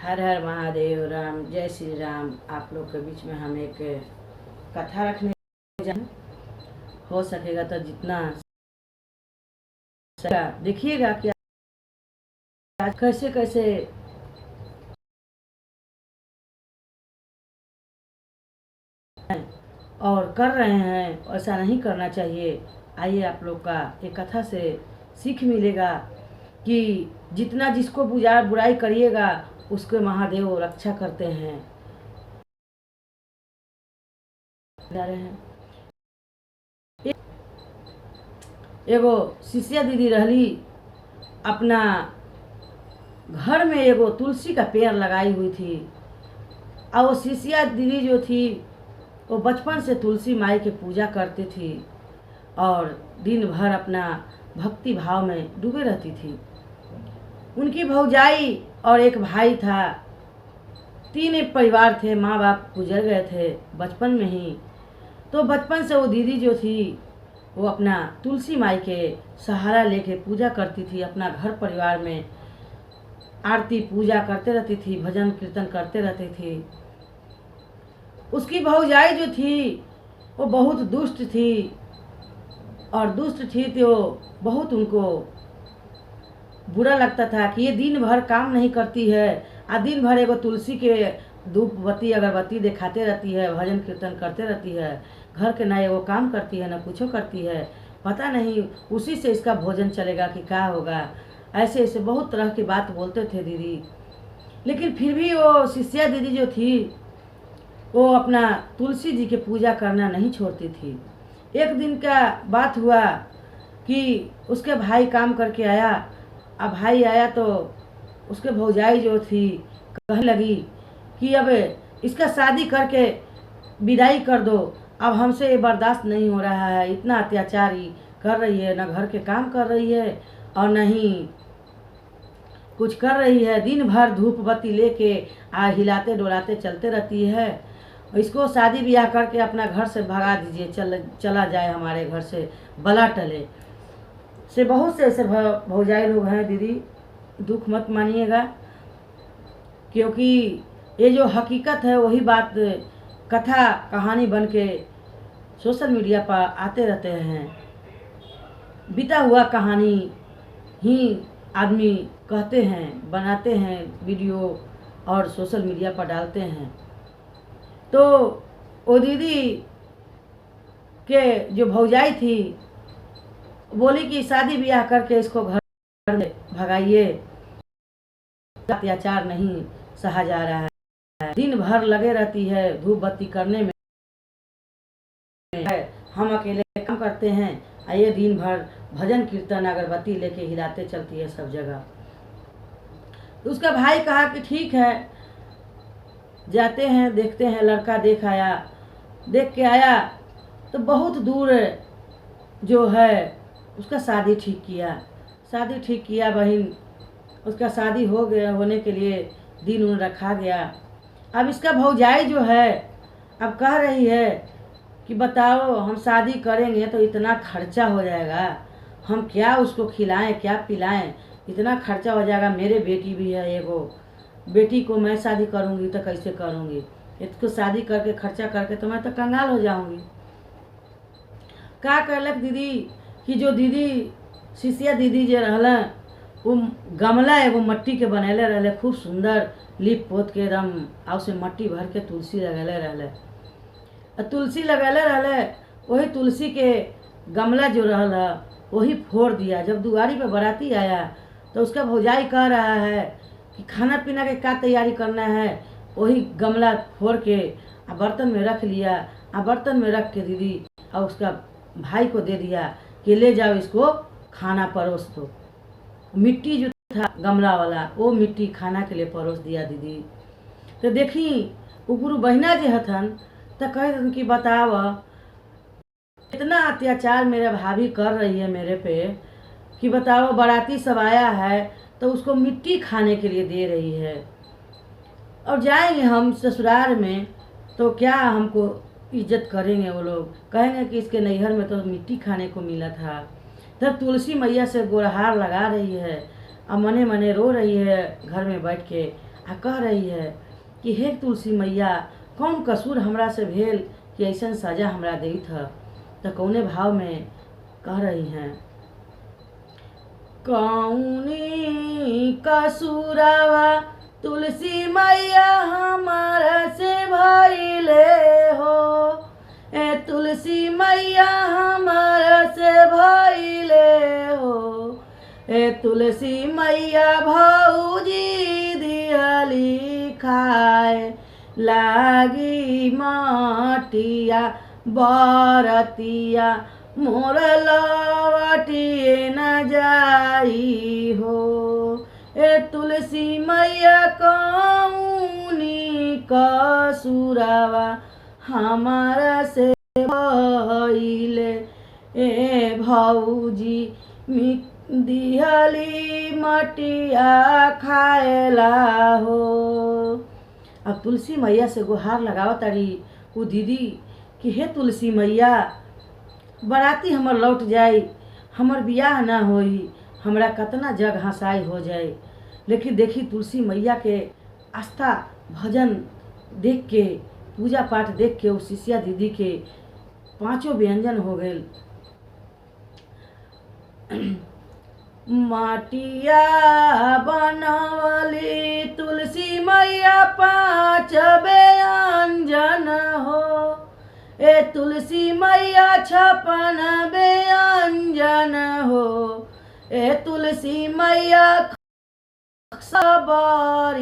हर हर महादेव, राम जय श्री राम। आप लोग के बीच में हम एक कथा रखने जा रहे हैं। हो सकेगा तो जितना देखिएगा कि आज कैसे कैसे और कर रहे हैं, ऐसा नहीं करना चाहिए। आइए आप लोग का एक कथा से सीख मिलेगा कि जितना जिसको बुराई करिएगा उसके महादेव रक्षा करते हैं। जा रहे हैं एगो शिष्या दीदी रहली, अपना घर में एगो तुलसी का पेड़ लगाई हुई थी। और वो शिष्या दीदी जो थी वो बचपन से तुलसी माई की पूजा करती थी और दिन भर अपना भक्ति भाव में डूबे रहती थी। उनकी भौजाई और एक भाई था। तीन एक परिवार थे, माँ बाप गुजर गए थे बचपन में ही। तो बचपन से वो दीदी जो थी वो अपना तुलसी माई के सहारा लेके पूजा करती थी। अपना घर परिवार में आरती पूजा करते रहती थी, भजन कीर्तन करते रहती थी। उसकी भौजाई जो थी वो बहुत दुष्ट थी और दुष्ट थी तो बहुत उनको बुरा लगता था कि ये दिन भर काम नहीं करती है, दिन भर एगो तुलसी के धूप बत्ती अगरबत्ती दिखाते रहती है, भजन कीर्तन करते रहती है, घर के ना एगो काम करती है ना कुछ करती है, पता नहीं उसी से इसका भोजन चलेगा कि क्या होगा। ऐसे ऐसे बहुत तरह की बात बोलते थे दीदी। लेकिन फिर भी वो शिष्या दीदी जो थी वो अपना तुलसी जी की पूजा करना नहीं छोड़ती थी। एक दिन का बात हुआ कि उसके भाई काम करके आया। अब भाई आया तो उसके भौजाई जो थी कहने लगी कि अब इसका शादी करके विदाई कर दो, अब हमसे ये बर्दाश्त नहीं हो रहा है। इतना अत्याचार कर रही है, ना घर के काम कर रही है और न ही कुछ कर रही है। दिन भर धूप बत्ती लेके हिलाते डोलाते चलते रहती है। इसको शादी ब्याह करके अपना घर से भगा दीजिए, चला जाए हमारे घर से, बला टले से। बहुत से ऐसे भौजाई लोग हैं दीदी, दुख मत मानिएगा, क्योंकि ये जो हकीकत है वही बात कथा कहानी बन के सोशल मीडिया पर आते रहते हैं। बीता हुआ कहानी ही आदमी कहते हैं, बनाते हैं वीडियो और सोशल मीडिया पर डालते हैं। तो वो दीदी के जो भौजाई थी बोली कि शादी ब्याह करके इसको घर में भगाइए, अत्याचार नहीं सहा जा रहा है। दिन भर लगे रहती है धूप बत्ती करने में, हम अकेले काम करते हैं, ये दिन भर भजन कीर्तन अगरबत्ती लेके हिलाते चलती है सब जगह। तो उसका भाई कहा कि ठीक है, जाते हैं देखते हैं। लड़का देख के आया तो बहुत दूर जो है उसका शादी ठीक किया बहन। उसका शादी हो गया, होने के लिए दिन उन रखा गया। अब इसका भौजाई जो है अब कह रही है कि बताओ हम शादी करेंगे तो इतना खर्चा हो जाएगा, हम क्या उसको खिलाएं क्या पिलाएं, इतना खर्चा हो जाएगा। मेरे बेटी भी है एगो, बेटी को मैं शादी करूंगी तो कैसे करूंगी, इसको शादी करके खर्चा करके तो मैं तो कंगाल हो जाऊंगी। का कहलक दीदी कि जो दीदी शिष्या दीदी जे रहला वो गमला एगो मट्टी के बनैले रहले, खूब सुंदर लीप पोत के एकदम, आ उसे मट्टी भर के तुलसी लगैले रहले। तुलसी लगैले रहले, वही तुलसी के गमला जो रहला वही फोड़ दिया। जब दुआरी पे बाराती आया तो उसका भौजाई कह रहा है कि खाना पीना के क्या तैयारी करना है। वही गमला फोड़ के बर्तन में रख लिया। बर्तन में रख के दीदी और उसका भाई को दे दिया कि ले जाओ इसको खाना परोस दो। मिट्टी जो था गमला वाला वो मिट्टी खाना के लिए परोस दिया दीदी। तो देखी उपरू बहिना जे हथन तो कह कि बताव इतना अत्याचार मेरे भाभी कर रही है मेरे पे कि बताओ बाराती सब आया है तो उसको मिट्टी खाने के लिए दे रही है, और जाएंगे हम ससुराल में तो क्या हमको इज्जत करेंगे। वो लोग कहेंगे कि इसके नैहर में तो मिट्टी खाने को मिला था। तब तुलसी मैया से गुहार लगा रही है और मने मने रो रही है घर में बैठ के। आ कह रही है कि हे तुलसी मैया, कौन कसूर हमरा से भेल कि ऐसन सजा हमरा देत ह। तो कौने भाव में कह रही हैं, कौनी कसूरवा तुलसी मैया हमारा से भइले हो, ए तुलसी मैया हमारा से भइले हो, ए तुलसी मैया भौजी दिहली खाए लागी माटिया बरतिया मोर लवटिए न जाई हो, ए तुलसी मैया कौनी कसूरवा हमारा से भइले, ए भौजी दिहली मटिया खाएला हो। अब तुलसी मैया से गुहार लगाव तारी वो दीदी कि हे तुलसी मैया, बराती हमर लौट जाई, हमर बियाह ना होई, हमरा कतना जग हंसाई हो जाए। लेकिन देखी तुलसी मैया के आस्था भजन देख के, पूजा पाठ देख के उस शिष्या दीदी के 5 व्यंजन हो गए। माटिया बनवली तुलसी मैया 5 व्यंजन हो, ए तुलसी मैया 56 व्यंजन हो, ए तुलसी मैया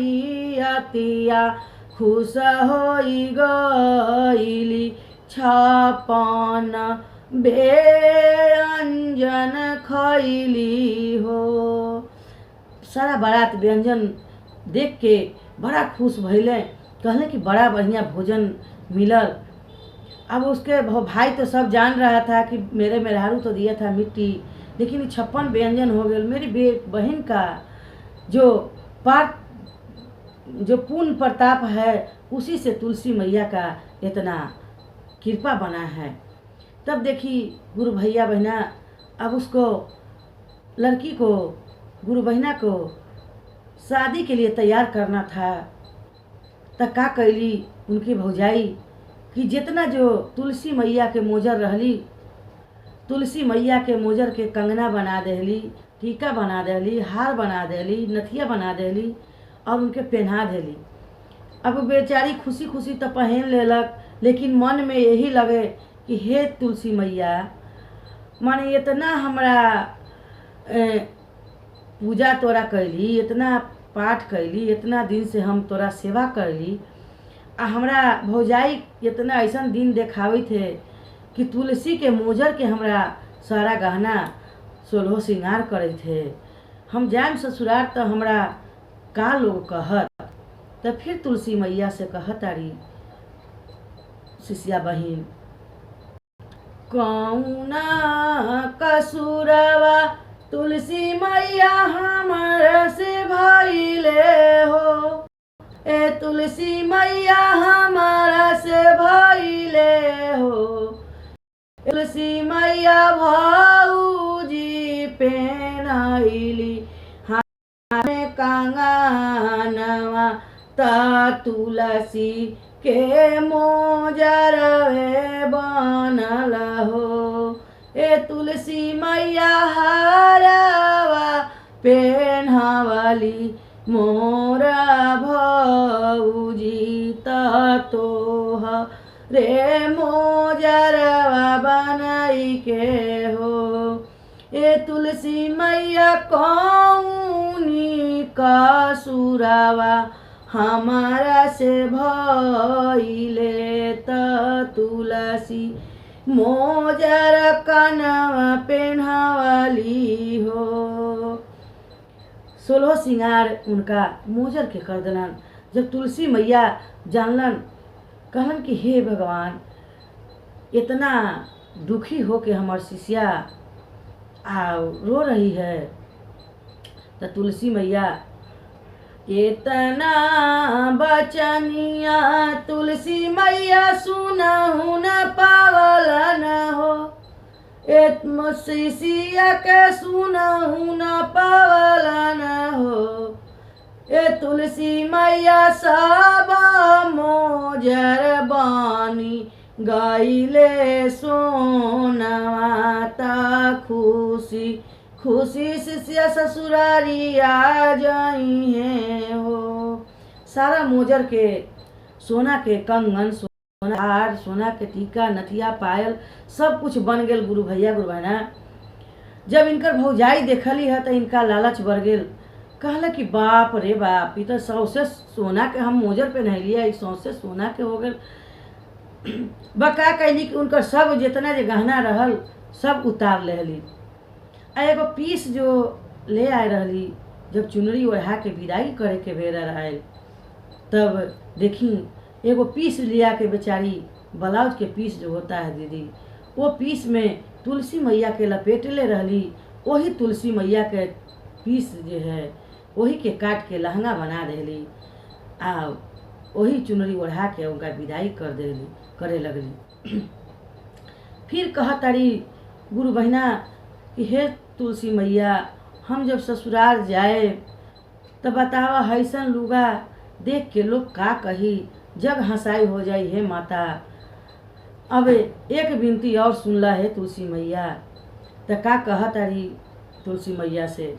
सबरियतिया खुश होई गईली 56 व्यंजन खैली हो। सारा बारात व्यंजन देख के बड़ा खुश भइले, कहले कि बड़ा बढ़िया भोजन मिलल। अब उसके भाई तो सब जान रहा था कि मेरे मेहरारू तो दिया था मिट्टी, लेकिन 56 व्यंजन हो गए। मेरी बहन का जो पूर्ण प्रताप है, उसी से तुलसी मैया का इतना कृपा बना है। तब देखी गुरु भैया बहना, अब उसको लड़की को, गुरु बहना को शादी के लिए तैयार करना था। तब का कैली उनकी भौजाई कि जितना जो तुलसी मैया के मोजर रहली, तुलसी मैया के मोजर के कंगना बना देली, टीका बना देली, हार बना देली, नथिया बना देली और उनके पहना देली। अब बेचारी खुशी खुशी तो पहन लेलक, लेकिन मन में यही लगे कि हे तुलसी मैया, माने इतना हमरा पूजा तोरा कैली, इतना पाठ कैली, इतना दिन से हम तोरा सेवा कैली, आ हमरा भौजाई इतना ऐसा दिन देखावे थे कि तुलसी के मोजर के हमरा सारा गहना सोलहो श्रृंगार करे थे। हम जाम ससुरार तो हमरा का लोग कहत। तब फिर तुलसी मैया से कहतारी शिष्या बहिन, कौना कसूरवा तुलसी मैया हमारा से भइले हो, ए तुलसी मैया हमारा से भइले हो, तुलसी मैया भौजी पेनाइली हमें कंगनवा ता तुलसी के मोजरवे बनल हो, ए तुलसी मैया हारवा पेन्हवली मोरा भौजी तोह रे मोजरवा बनाई के हो, ए तुलसी मैया कौनी कसूरवा हमारा से भइले त तुलसी मोजर कनवा पेन्हवली हो। 16 श्रृंगार उनका मोजर के कर देलन। जब तुलसी मैया जानलन, कहलन कि हे भगवान, इतना दुखी हो के हमार शिष्या रो रही है। तो तुलसी मैया इतना बचनिया तुलसी मैया सुनहु न पावलन हो, शिष्या के सुनहु न पावलन हो, ए तुलसी मैया सब मोजर बानी गाइले सोनवाता खुशी खुशी शिष्य ससुरारी आ जाई है हो। सारा मोजर के सोना के कंगन, सोना हार, सोना के टीका, नथिया, पायल सब कुछ बन गेल गुरु भैया गुरु बहना। जब इनकर भौजाई देखली है तो इनका लालच बढ़ गेल। कहला कि बाप रे बाप, ई तो सौसे सोना के हम मोजर पहनलिए, सौसे सोना के हो गेल। बका कैली कि उनकर सब जितना जे गहना रहल सब उतार लेहली। आ एगो पीस जो ले आए रहली, जब चुनरी ओढ़ा के विदाई करे के बेरा आयल, तब देखी एगो पीस लिया के बेचारी, ब्लाउज के पीस जो होता है दीदी, वो पीस में तुलसी मैया के लपेटले रहली। वही तुलसी मैया के पीस जो है वही के काट के लहंगा बना देली आ वही चुनरी ओढ़ा के उनका विदाई करे लगली। फिर कहतारी गुरु बहिना कि हे तुलसी मैया, हम जब ससुराल जाए तो बतावा हैसन लुगा देख के लोग का कही, जग हंसाई हो जाई है माता। अब एक विनती और सुनला है तुलसी मैया। तो का कहतारी तुलसी मैया से,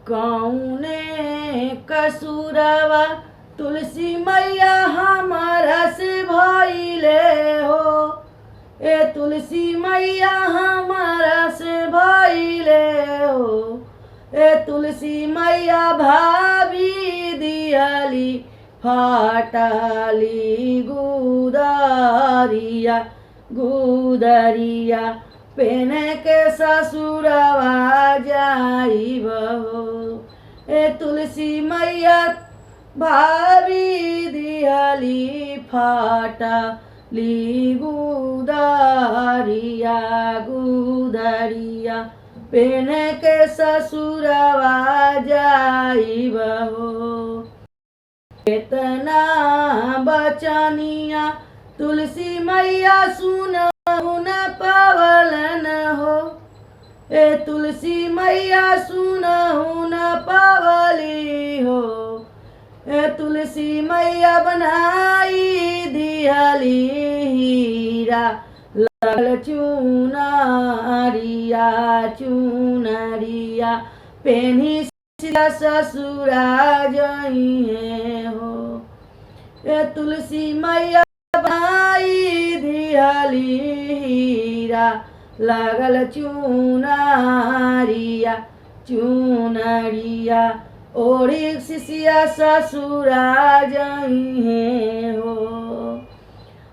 कौने कसुरवा तुलसी मैया हमारा से भइले हो। ए तुलसी मैया हमारा से भइले हो। ए तुलसी मैया भाभी दियाली फाटाली गुदरिया गुदरिया पेन के ससुरवा जाइब हो। ए तुलसी मैया भाभी दियाली फाटाली गुदरिया गुदरिया पेन के ससुरवा जाइब हो। इतना बचनिया तुलसी मैया सुनहु न पावलन हो। ए तुलसी मैया सुनहु न पावली हो। ए तुलसी मैया बनाई दिहली हीरा लगल चुनरिया चुनरिया पेनी ससुरा जइहे हो। ए तुलसी मैया बनाई दिहली हीरा लगल चुनरिया चुनरिया ओढ़ी शिष्या ससुरा जइहे हो।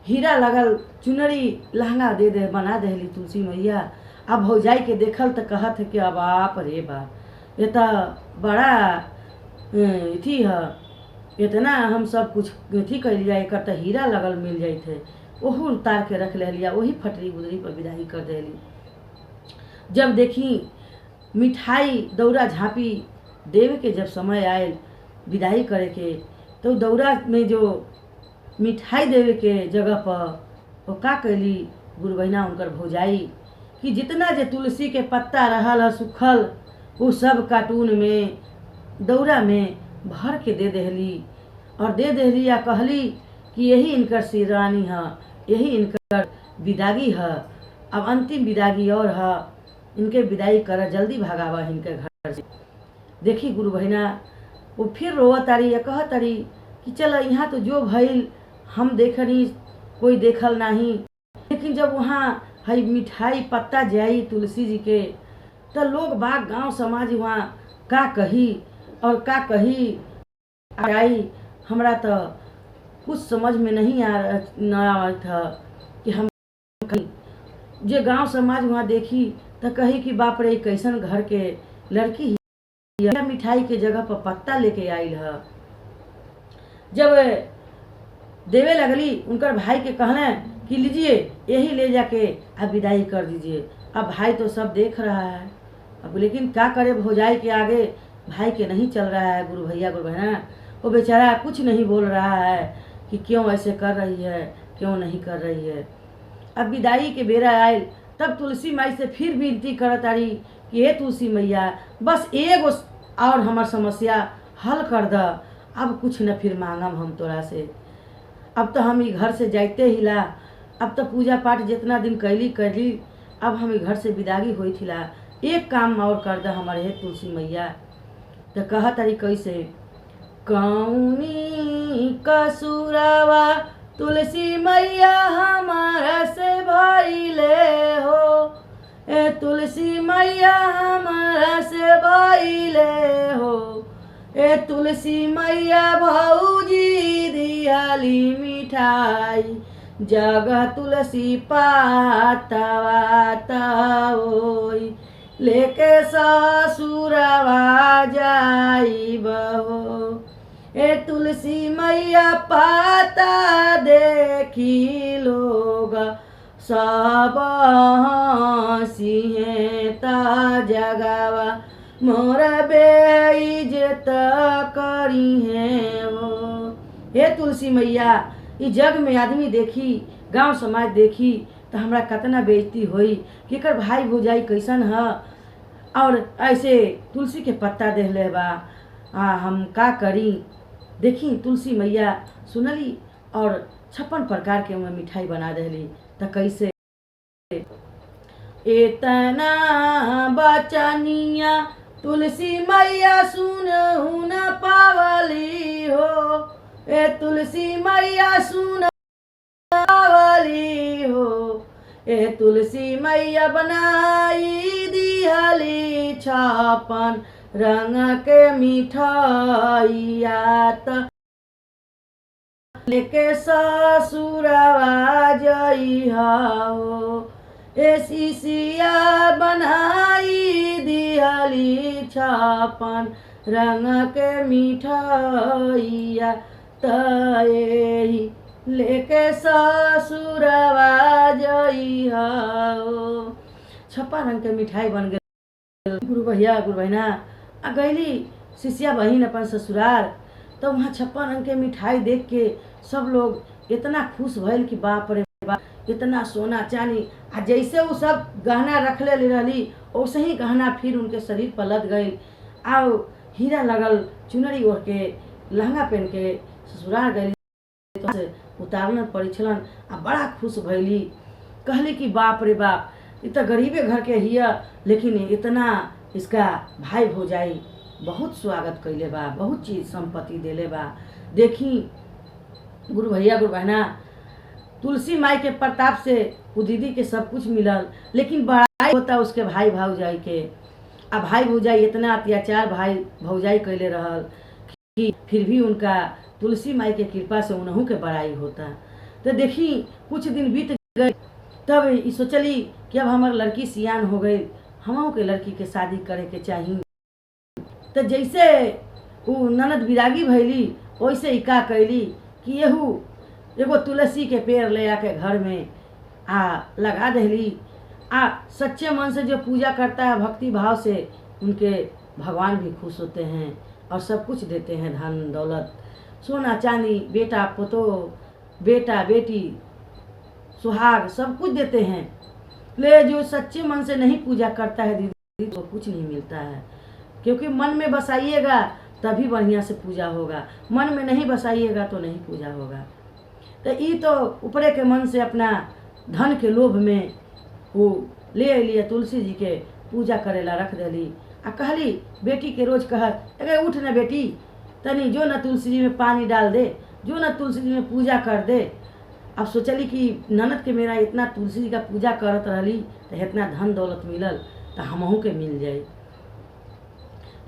हीरा लगल चुनरी लहंगा दे बना देली तुलसी मैया। अब भौजाई के देखल तो कहत है कि अब बाप रे बाप, ये तो बड़ा थी है, इतना हम सब कुछ थी कर लिया, एक तो हीरा लगल मिल जाये थे, वही उतार के रख ले लिया, वही फटरी गुदरी पर विदाई कर देली। जब देखी मिठाई दौरा झाँपी देवे के जब समय आयल विदाई करे के, तो दौरा में जो मिठाई देवे के जगह पर वो का कैली गुरु बहिना उनकर भौजाई कि जितना जे तुलसी के पत्ता रहल है सुखल, वो सब कार्टून में दौरा में भर के दे देहली और दे देहली या कहली कि यही इनकर शेरवानी है, यही इनकर विदागी है, अब अंतिम विदागी और है, इनके विदाई कर जल्दी भगावा इनके घर से। देखी गुरु बहिना वो फिर रोवा तारी या कह तारी कि चल यहाँ तो जो भइल हम देखनी कोई देखल नहीं, लेकिन जब वहाँ हई मिठाई पत्ता जाई तुलसी जी के तो लोग बाग गांव समाज वहाँ का कही और का कही आई। हमरा तो कुछ समझ में नहीं आ था कि हम जे गांव समाज वहाँ देखी तो कही कि बाप रे कैसन घर के लड़की ही मिठाई के जगह पर पत्ता लेके आई है। जब देवे लगली उनकर भाई के कहना कि लीजिए यही ले जाके आप विदाई कर दीजिए। अब भाई तो सब देख रहा है, अब लेकिन क्या करे भौजाई के आगे भाई के नहीं चल रहा है गुरु भैया गुरु बहना। वो बेचारा कुछ नहीं बोल रहा है कि क्यों ऐसे कर रही है, क्यों नहीं कर रही है। अब विदाई के बेरा आयल तब तुलसी माई से फिर विनती करत आरी कि हे तुलसी मैया बस एगो और हमार समस्या हल कर द, अब कुछ न फिर मांगम हम तोरा से। अब तो हम ई घर से जाते हिला, अब तो पूजा पाठ जितना दिन कैली कैली, अब हम ई घर से विदागी होई थिला, एक काम और कर द हमारे हे तुलसी मैया। तो कह तारी कैसे, कौनी कसुरवा तुलसी मैया हमारा से भइले हो, ए तुलसी मैया हमारा से भइले हो, ए तुलसी मैया भौजी दियाली मिठाई, जगह तुलसी पातवा तोई, लेके ससुरवा जाइब हो, ए तुलसी मैया पाता देखी लोग सब हंसिहे ता जगावा मोर बेइज्जत करी है वो। हे तुलसी मैया, ई जग में आदमी देखी, गांव समाज देखी तो हमरा कतना बेइज्जती होई कि एकर भाई भौजाई कैसन ह, और ऐसे तुलसी के पत्ता देख ले बा, हम का करी। देखी तुलसी मैया सुनली और 56 प्रकार के मैं मिठाई बना देली। तो कैसे, इतना बचनिया तुलसी मैया सुनहु न पावली हो, ए तुलसी मैया सुन पावली हो, ए तुलसी मैया बनाई दिहली 56 रंग के मिठाइया, त लेके ससुरवा जइहा हो, ए शिशिया बनाई दिहली 56 रंग के मिठाइया, तही लेके ससुरवा जइहा हो। 56 रंग के मिठाई बन गए। गुरु भैया गुरु बहना आ गईली शिष्या बहिन अपन ससुराल, तो वहाँ 56 रंग के मिठाई देख के सब लोग इतना खुश भइल कि बाप रे बाप, इतना सोना चांदी, आ जैसे वो सब गहना रख ले रहली वैसे ही गहना फिर उनके शरीर पर लद गई, आ हीरा लगल चुनरी ओढ़ के लहंगा पहन के ससुराल गई, तो उतारन पड़ी छलन, आ बड़ा खुश भइली। कहली कि बाप रे बाप, इ तो गरीबे घर के हिया, लेकिन इतना इसका भाई भौजाई बहुत स्वागत कैले बा, बहुत चीज संपत्ति देले बा। देखी गुरु भैया गुरु बहना, तुलसी माई के प्रताप से वो दीदी के सब कुछ मिलल, लेकिन बड़ाई होता उसके भाई भौजाई के। अब भाई भौजाई इतना अत्याचार भाई भौजाई कैले रहल कि फिर भी उनका तुलसी माई के कृपा से उन्हों के बड़ाई होता। तो देखी कुछ दिन बीत गए, तब ये सोचली कि अब हमार लड़की सियान हो गई, हमहू के लड़की के शादी करे के चाहिए। तो जैसे वो ननद विरागी भैली, वैसे ही का कैली कि यहू एगो तुलसी के पेड़ ले आके घर में लगा देली। सच्चे मन से जो पूजा करता है भक्ति भाव से, उनके भगवान भी खुश होते हैं और सब कुछ देते हैं, धन दौलत सोना चांदी, बेटा पोतो, बेटा बेटी, सुहाग सब कुछ देते हैं। ले जो सच्चे मन से नहीं पूजा करता है दीदी, तो कुछ नहीं मिलता है, क्योंकि मन में बसाइएगा तभी बढ़िया से पूजा होगा, मन में नहीं बसाइएगा तो नहीं पूजा होगा। तो ये तो ऊपरे के मन से अपना धन के लोभ में वो ले लिए तुलसी जी के पूजा करेला रख देली। आ कहली बेटी के रोज कहत, अरे उठ न बेटी, तनी जो न तुलसी जी में पानी डाल दे, जो न तुलसी जी में पूजा कर दे। अब सोचली कि ननद के मेरा इतना तुलसी जी का पूजा करत रहली तो इतना धन दौलत मिलल तो हमहू के मिल जाए।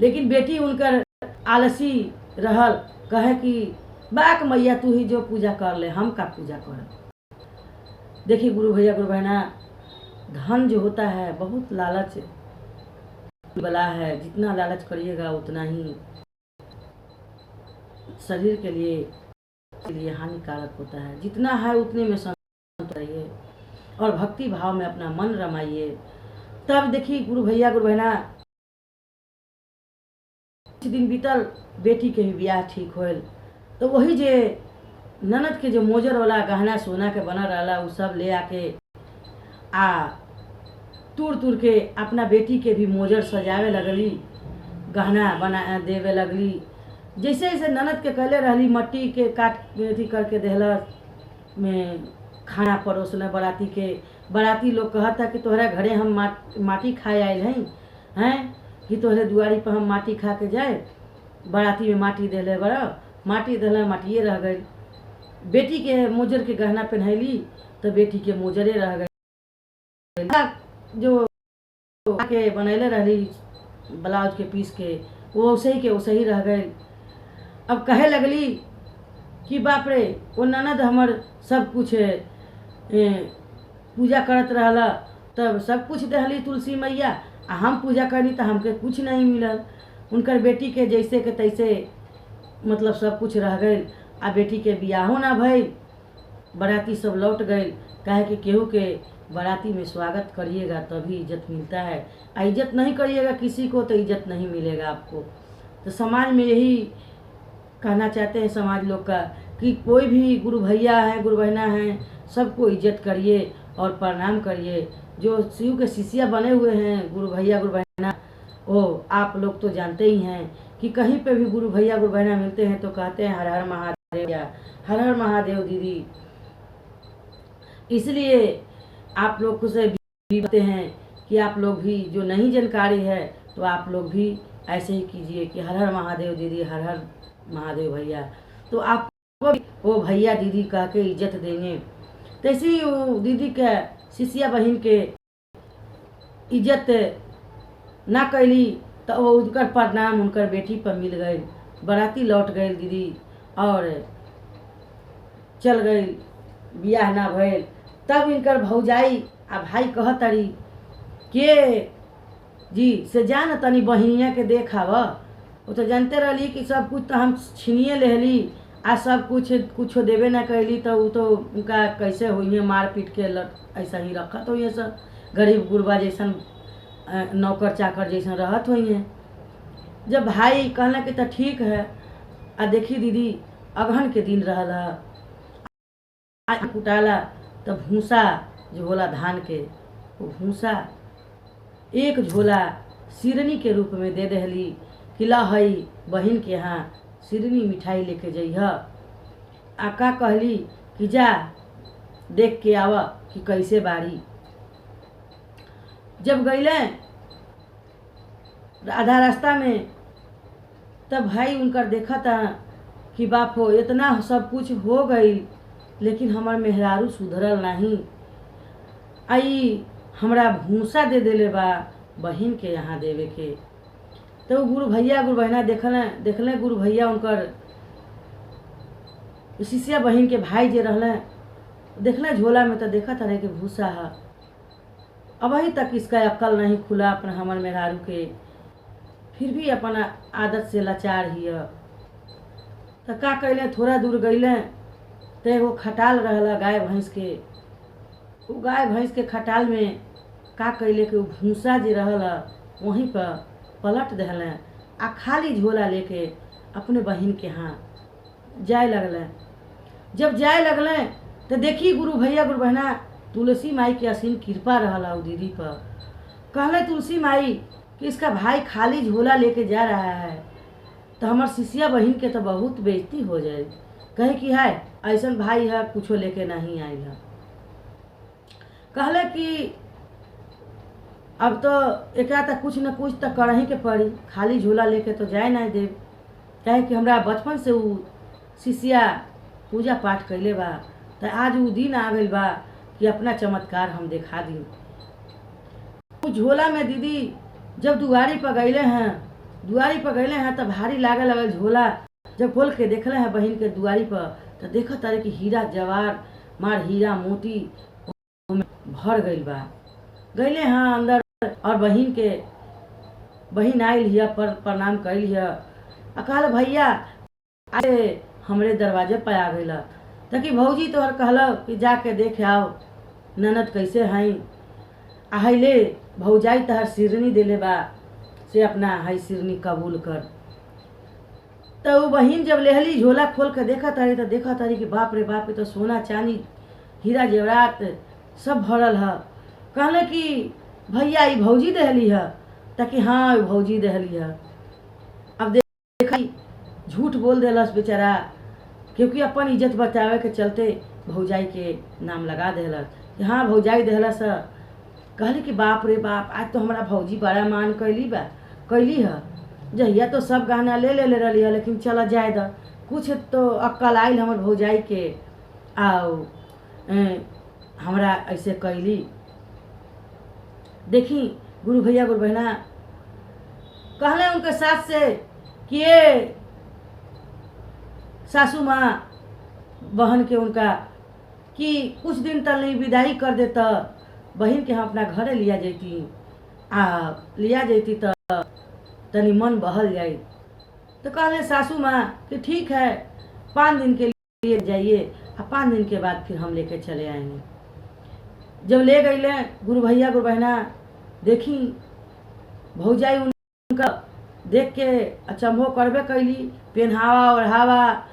लेकिन बेटी उनकर आलसी रहल, कहे कि बाक मैया तू ही जो पूजा कर ले, हम का पूजा कर। देखिए गुरु भैया गुरु बहना, धन जो होता है बहुत लालच बला है, जितना लालच करिएगा उतना ही शरीर के लिए हानिकारक होता है। जितना है उतने में संतुष्ट रहिए और भक्ति भाव में अपना मन रमाइए। तब देखिए गुरु भैया गुरु बहना, कुछ दिन बीतल, बेटी के भी ब्याह ठीक होल, तो वही जे ननद के जो मोजर वाला गहना सोना के बना रहा वो सब ले आके तुर तुर के अपना बेटी के भी मोजर सजावे लगली, गहना बना देवे लगली। जैसे जैसे ननद के कहले रहली मट्टी के काट अथी करके देहलस में खाना परोसना बराती के। बराती लोग कहता कि तोहरा घरे हम माटी खाए आयल हैं कि तोहरे दुआरी पर हम माटी खा के जाए। बराती में माटी देले बड़ा, माटी देले माटिए रह गई। बेटी के मोजर के गहना पहनैली तो बेटी के मोजरे रह गई। जो के बनैले रहली ब्लाउज के पीस के वो वैसे ही रह गए। अब कहे लगली कि बाप रे वो ननद हमर सब कुछ पूजा करत रहला, तब सब कुछ दहली तुलसी मैया, आ हम पूजा करनी तो हमके कुछ नहीं मिलल। उनकर बेटी के जैसे के तैसे मतलब सब कुछ रह गए। आ बेटी के बियाहो ना भइल। बराती सब लौट गए। काहे कि केहू के बराती में स्वागत करिएगा तभी इज्जत मिलता है, आ इज्जत नहीं करिएगा किसी को तो इज्जत नहीं मिलेगा आपको। तो समाज में यही कहना चाहते हैं समाज लोग का कि कोई भी गुरु भैया है गुरु बहना है सबको इज्जत करिए और प्रणाम करिए। जो शिव के शिष्या बने हुए हैं गुरु भैया गुरु बहना, वो आप लोग तो जानते ही हैं कि कहीं पे भी गुरु भैया गुरु बहना मिलते हैं तो कहते हैं हर हर महादेव या हर हर महादेव दीदी। इसलिए आप लोग को से भी बताते हैं कि आप लोग भी जो नहीं जानकारी है तो आप लोग भी ऐसे ही कीजिए कि हर हर महादेव दीदी हर हर महादेव भैया, तो आपको वो भैया दीदी कह के इज्जत देंगे। तैसे ही वो दीदी के शिष्या बहन के इज्जत ना कैली तो वो उनकर प्रणाम उनकर बेटी पर मिल गए। बराती लौट गए दीदी और चल गई, बियाह ना भइल। तब इनकर भौजाई आ भाई कहतरी के जी से जान तनी बहिनिया के देखाव। वो तो जानते रहली कि सब कुछ तो हम छीनिए लेहली आ सब कुछ देवे ना कैली तो वो तो उनका कैसे हुई है मार पीट के ऐसा ही रखा तो ये सब गरीब गुरबा जैसन नौकर चाकर जैसन रहत हुई हैं। जब भाई कहना कि तो ठीक है, आ देखी दीदी अगहन के दिन रहला आज कुटाला तो भूसा जो होला धान के वो भूसा एक झोला सिरनी के रूप में दे दहली कि ला हई बहन के यहाँ सिरनी मिठाई लेके जइह। आका कहली कि जा देख के आवा कि कैसे बाड़ी। जब गईले आधा रास्ता में तब भाई उनकर देखा था कि बाप हो इतना सब कुछ हो गई लेकिन हमार मेहरारू सुधरल नहीं। आई हमरा भूसा दे देले बा बहन के यहाँ देवे के। तो गुरु भैया गुरु बहना देखले गुरु भैया उनकर शिष्या बहन के भाई जे रहले देखले झोला में तो देखा था कि भूसा है। अब अभी तक इसका अक्ल नहीं खुला अपना हमर मेहरारू के, फिर भी अपना आदत से लाचार ही है। तो का कैले थोड़ा दूर गईले तो एगो खटाल रहला गाय भैंस के। वो गाय भैंस के खटाल में का कैले कि भूसा जे रहला वहीं पर पलट दहले आ खाली झोला लेके अपने बहन के यहाँ जाए लगले। जब जाए लगले तो देखी गुरु भैया गुरु बहना तुलसी माई के असीम कृपा रहला उ दीदी पर। कहले तुलसी माई कि इसका भाई खाली झोला लेके जा रहा है तो हमार शिष्या बहन के तो बहुत बेइज्जती हो जाए। कहे कि है ऐसा भाई है कुछो लेके नहीं आयल है। कहले कि अब तो एक तक कुछ न कुछ तो कर ही के पड़ी, खाली झोला लेके तो जाए नहीं देव। कहे कि हमरा बचपन से वो शिष्या पूजा पाठ कैले बा तो आज वो दिन आ गई बा कि अपना चमत्कार हम दिखा दी। वो झोला में दीदी जब दुआरी पर गईले हैं तो भारी लागे लगल झोला। जब खोल के देखले हैं बहन के दुआरी पर तो देखा तारे कि हीरा जवार मार हीरा मोती भर गई बा। गईले हाँ अंदर और बहन आयल हिया पर प्रणाम कैल हिया। कहल भैया आज हमरे दरवाजे पर आ गईला ताकि भौजी तोहर कहल कि जाके देख आओ ननद कैसे हैं। आहले भौजाई तहर सिरनी देले बा से अपना हाई सिरनी कबूल कर। तो वो बहन जब लेहली झोला खोल कर देखा तारी कि बाप रे बाप तो सोना चांदी हीरा जेवरात सब भरल है। कहले कि भैया ये भौजी दहली है ताकि हाँ भौजी दहली है। अब देखी झूठ बोल देलस बेचारा, क्योंकि अपन इज्जत बचावे के चलते भौजाई के नाम लगा देलस कि हाँ भौजाई देहलस। कहली कि बाप रे बाप, आज तो हमारा भौजी बड़ा मान कैली है। जहिया तो सब गहना ले रही है, लेकिन चला जाए द, कुछ तो अक्ल आयल हमर भौजाई के, आओ हमरा ऐसे कैली। देखी गुरु भैया गुरु बहना कहले उनके सास से कि ये सासू माँ बहन के उनका कि कुछ दिन तक नहीं विदाई कर देता, बहन के हम अपना घरे लिया जैती तो तनी मन बहल जाए। तो कहले सासू माँ कि ठीक है 5 दिन के लिए जाइए और 5 दिन के बाद फिर हम लेके चले आएंगे। जब ले गई गुरु भैया गुरु बहना, देखी भौजाई उनका देख के अचंभो करबे कैली, पहनावा ओढ़ावा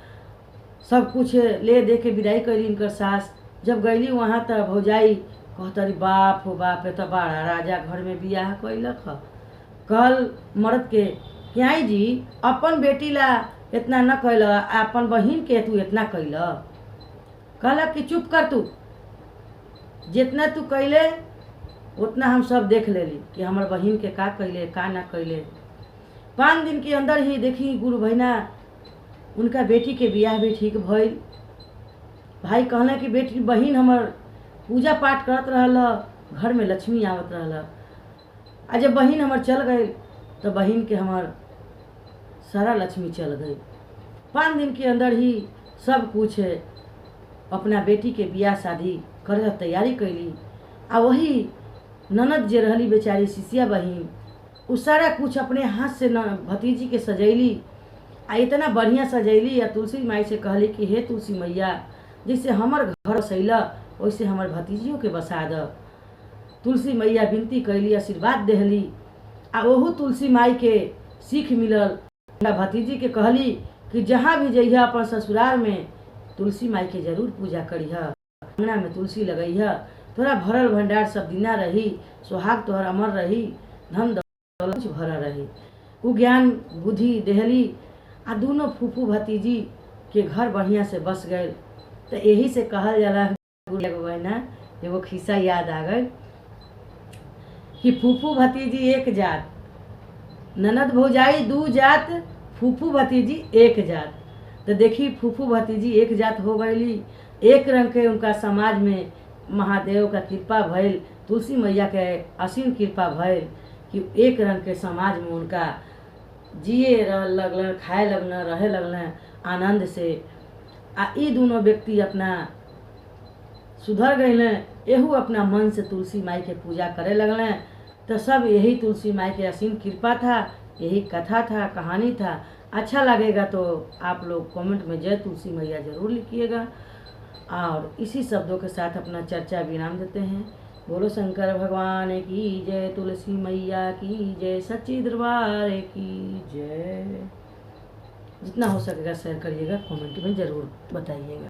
सब कुछ ले दे के विदाई कैली इनकर सास। जब गईली वहाँ तो भौजाई कहतरी बाप हो बाप, तो बड़ा राजा घर में बियाह कैलक ह। कल मर्द के कि आई जी अपन बेटी ला इतना न कैल, अपन बहिन के तू इतना कैल। कहलक कि चुप कर तू, जितना तू कैले उतना हम सब देख लेली कि हमार बहिन के का कैले का ना कैले। 5 दिन के अंदर ही देखी गुरु बहना उनका बेटी के बियाह भी ठीक भइल। भाई कहले कि बेटी बहिन हमर पूजा पाठ करत रहल, घर में लक्ष्मी आवत रहल। आ जब बहिन हमर चल गई तो बहिन के हमर सारा लक्ष्मी चल गई। 5 दिन के अंदर ही सब कुछ अपना बेटी के बियाह शादी करे तैयारी कैली। आ वही ननद जे रहली बेचारी शिष्या बहिन, उ सारा कुछ अपने हाथ से न भतीजी के सजैली। आ इतना बढ़िया सजैली या तुलसी माई से कहली कि हे तुलसी मैया, जैसे हमर घर बसैला वैसे हमर भतीजियों के बसा द। तुलसी मैया विनती कैली, आशीर्वाद देहली। आ ओहू तुलसी माई के सीख मिलल। भतीजी के कहली कि जहाँ भी जइह अपन ससुराल में तुलसी माई के जरूर पूजा करिह, अंगना में तुलसी लगइह, तोरा भरल भंडार सब दिना रही, सुहाग तोहर अमर रही, धन दौलत भरा रही। उ ज्ञान बुद्धि देहली। आ दोनों फूफू भतीजी के घर बढ़िया से बस गए। तो यही से कहल जाला बहना, एगो खिस्सा याद आ गए कि फूफू भतीजी एक जात, ननद भौजाई 2 जात, फूफू भतीजी 1 जात। तो देखी फूफू भतीजी 1 जात हो गईली। एक रंग के उनका समाज में महादेव का कृपा भइल, तुलसी मैया के असीम कृपा भइल कि एक रंग के समाज में उनका जिए लगलन, खाए लगलन, रहे लगलन आनंद से। आ ई दोनों व्यक्ति अपना सुधर गए, एहू अपना मन से तुलसी माई के पूजा करे लगलन। तो सब यही तुलसी माई के असीम कृपा था, यही कथा था, कहानी था। अच्छा लगेगा तो आप लोग कमेंट में जय तुलसी मैया जरूर लिखिएगा। और इसी शब्दों के साथ अपना चर्चा विराम देते हैं। बोलो शंकर भगवान की जय, तुलसी मैया की जय, सच्ची दरबार की जय। जितना हो सकेगा शेयर करिएगा, कमेंट में ज़रूर बताइएगा।